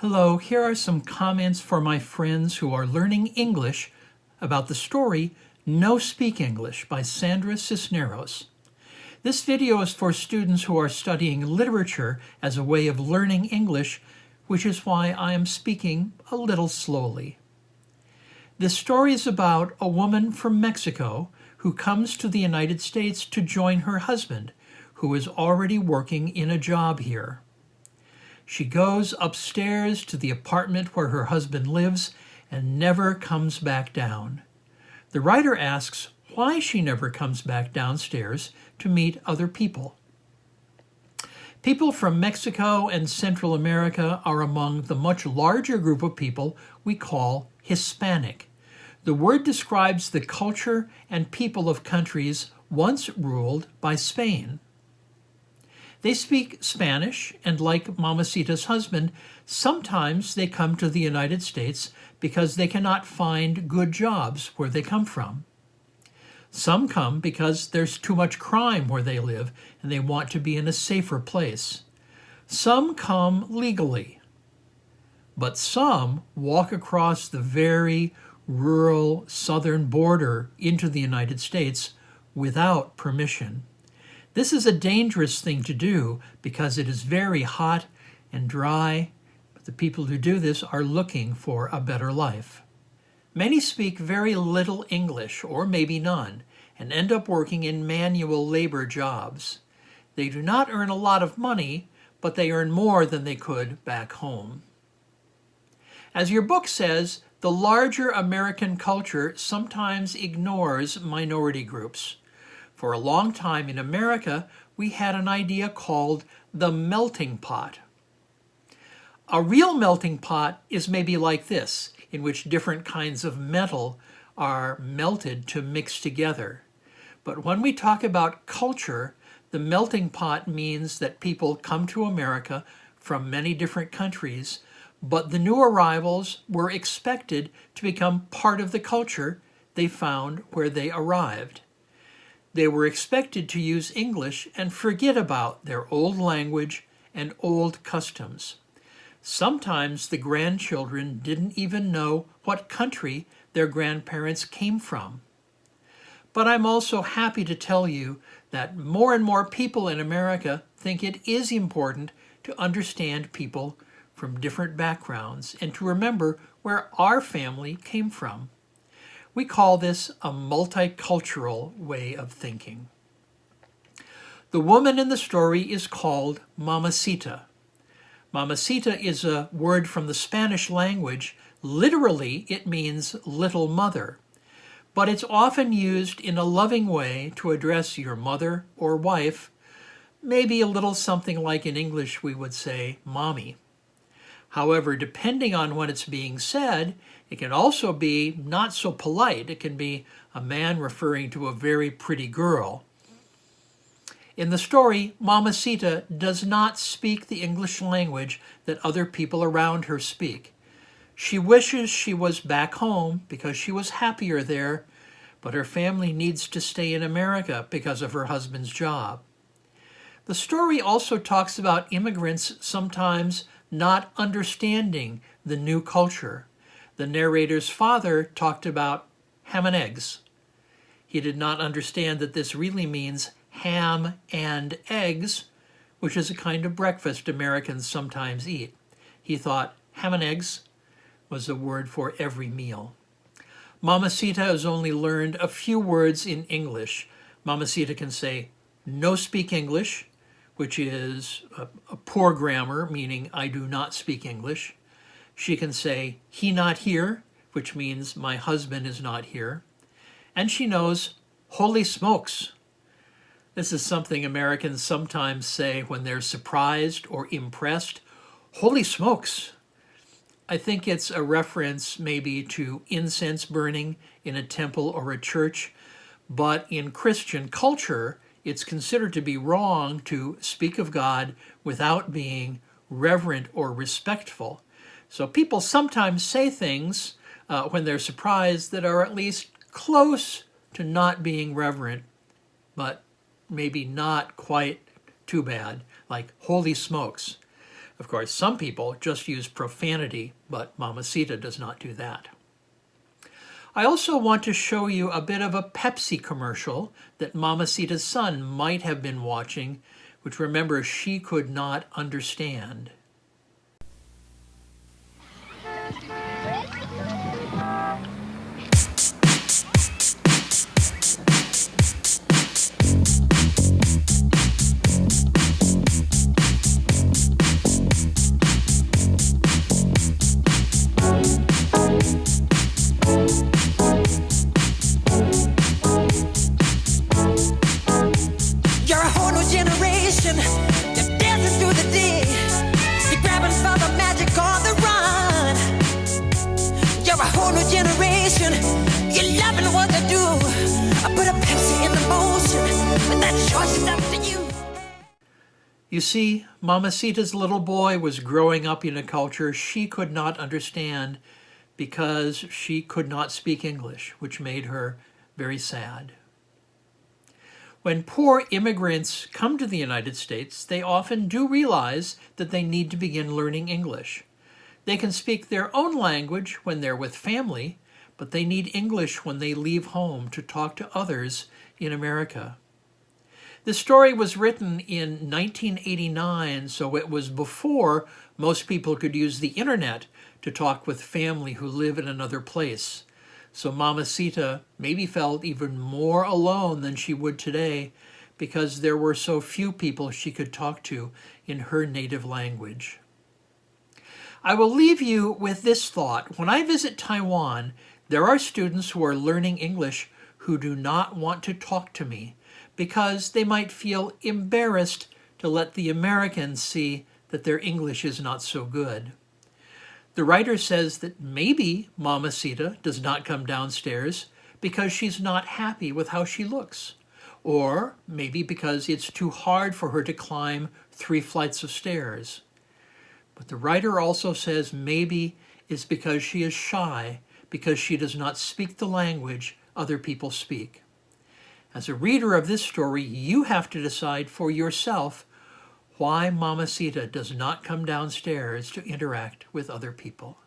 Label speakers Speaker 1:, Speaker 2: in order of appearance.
Speaker 1: Hello, here are some comments for my friends who are learning English about the story No Speak English by Sandra Cisneros. This video is for students who are studying literature as a way of learning English, which is why I am speaking a little slowly. This story is about a woman from Mexico who comes to the United States to join her husband, who is already working in a job here. She goes upstairs to the apartment where her husband lives and never comes back down. The writer asks why she never comes back downstairs to meet other people. People from Mexico and Central America are among the much larger group of people we call Hispanic. The word describes the culture and people of countries once ruled by Spain. They speak Spanish, and like Mamacita's husband, sometimes they come to the United States because they cannot find good jobs where they come from. Some come because there's too much crime where they live and they want to be in a safer place. Some come legally, but some walk across the very rural southern border into the United States without permission. This is a dangerous thing to do because it is very hot and dry, but the people who do this are looking for a better life. Many speak very little English, or maybe none, and end up working in manual labor jobs. They do not earn a lot of money, but they earn more than they could back home. As your book says, the larger American culture sometimes ignores minority groups. For a long time in America, we had an idea called the melting pot. A real melting pot is maybe like this, in which different kinds of metal are melted to mix together. But when we talk about culture, the melting pot means that people come to America from many different countries, but the new arrivals were expected to become part of the culture they found where they arrived. They were expected to use English and forget about their old language and old customs. Sometimes the grandchildren didn't even know what country their grandparents came from. But I'm also happy to tell you that more and more people in America think it is important to understand people from different backgrounds and to remember where our family came from. We call this a multicultural way of thinking. The woman in the story is called Mamacita. Mamacita is a word from the Spanish language. Literally, it means little mother, but it's often used in a loving way to address your mother or wife, maybe a little something like in English we would say mommy. However, depending on when it's being said, it can also be not so polite. It can be a man referring to a very pretty girl. In the story, Mamacita does not speak the English language that other people around her speak. She wishes she was back home because she was happier there, but her family needs to stay in America because of her husband's job. The story also talks about immigrants sometimes not understanding the new culture. The narrator's father talked about ham and eggs. He did not understand that this really means ham and eggs, which is a kind of breakfast Americans sometimes eat. He thought ham and eggs was a word for every meal. Mamacita has only learned a few words in English. Mamacita can say, no speak English, which is a poor grammar, meaning I do not speak English. She can say, he not here, which means my husband is not here. And she knows, holy smokes. This is something Americans sometimes say when they're surprised or impressed. Holy smokes. I think it's a reference maybe to incense burning in a temple or a church, but in Christian culture, it's considered to be wrong to speak of God without being reverent or respectful. So people sometimes say things when they're surprised that are at least close to not being reverent, but maybe not quite too bad, like holy smokes. Of course, some people just use profanity, but Mamacita does not do that. I also want to show you a bit of a Pepsi commercial that Mamacita's son might have been watching, which, remember, she could not understand.
Speaker 2: You're a whole new generation. You're dancing through the day. You're grabbing for the magic on the run. You're a whole new generation. You're loving what you do. I put a Pepsi in the motion, but that choice is up to you.
Speaker 1: You see, Mamacita's little boy was growing up in a culture she could not understand because she could not speak English, which made her very sad. When poor immigrants come to the United States, they often do realize that they need to begin learning English. They can speak their own language when they're with family, but they need English when they leave home to talk to others in America. This story was written in 1989, so it was before most people could use the internet to talk with family who live in another place. So Mamacita maybe felt even more alone than she would today because there were so few people she could talk to in her native language. I will leave you with this thought. When I visit Taiwan, there are students who are learning English who do not want to talk to me because they might feel embarrassed to let the Americans see that their English is not so good. The writer says that maybe Mamacita does not come downstairs because she's not happy with how she looks, or maybe because it's too hard for her to climb 3 flights of stairs. But the writer also says maybe it's because she is shy, because she does not speak the language other people speak. As a reader of this story, you have to decide for yourself why Mamacita does not come downstairs to interact with other people.